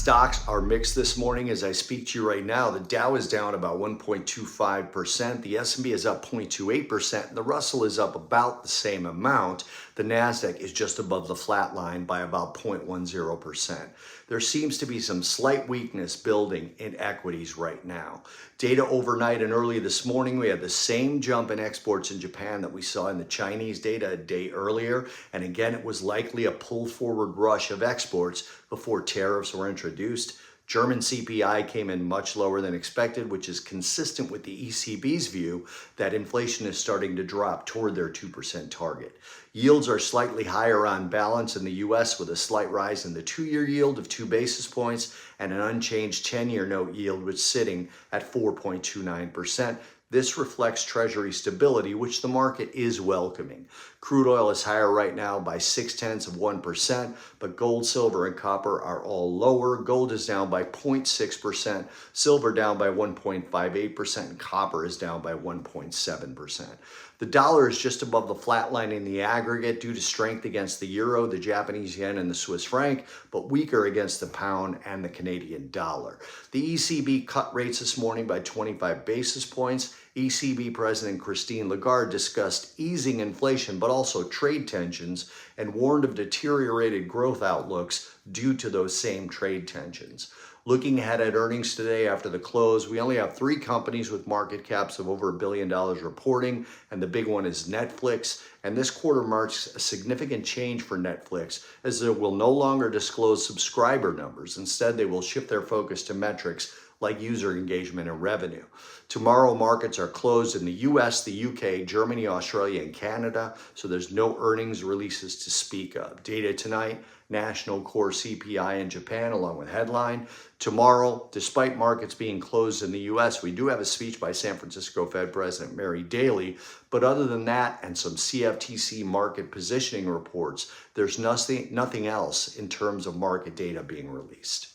Stocks are mixed this morning as I speak to you right now. The Dow is down about 1.25%. The S&P is up 0.28%. And the Russell is up about the same amount. The Nasdaq is just above the flat line by about 0.10%. There seems to be some slight weakness building in equities right now. Data overnight and early this morning, we had the same jump in exports in Japan that we saw in the Chinese data a day earlier. And again, it was likely a pull forward rush of exports before tariffs were introduced. German CPI came in much lower than expected, which is consistent with the ECB's view that inflation is starting to drop toward their 2% target. Yields are slightly higher on balance in the U.S. with a slight rise in the 2-year yield of 2 basis points and an unchanged 10-year note yield, which is sitting at 4.29%. This reflects Treasury stability, which the market is welcoming. Crude oil is higher right now by 0.6%, but gold, silver, and copper are all lower. Gold is down by 0.6%, silver down by 1.58%, and copper is down by 1.7%. The dollar is just above the flat line in the aggregate due to strength against the euro, the Japanese yen, and the Swiss franc, but weaker against the pound and the Canadian dollar. The ECB cut rates this morning by 25 basis points. ECB President Christine Lagarde discussed easing inflation, but also trade tensions, and warned of deteriorated growth outlooks due to those same trade tensions. Looking ahead at earnings today after the close, we only have 3 companies with market caps of over $1 billion reporting, and the big one is Netflix. And this quarter marks a significant change for Netflix, as they will no longer disclose subscriber numbers. Instead, they will shift their focus to metrics like user engagement and revenue. Tomorrow, markets are closed in the US, the UK, Germany, Australia, and Canada, so there's no earnings releases to speak of. Data tonight, national core CPI in Japan, along with headline. Tomorrow, despite markets being closed in the US, we do have a speech by San Francisco Fed President Mary Daly, but other than that and some CFTC market positioning reports, there's nothing else in terms of market data being released.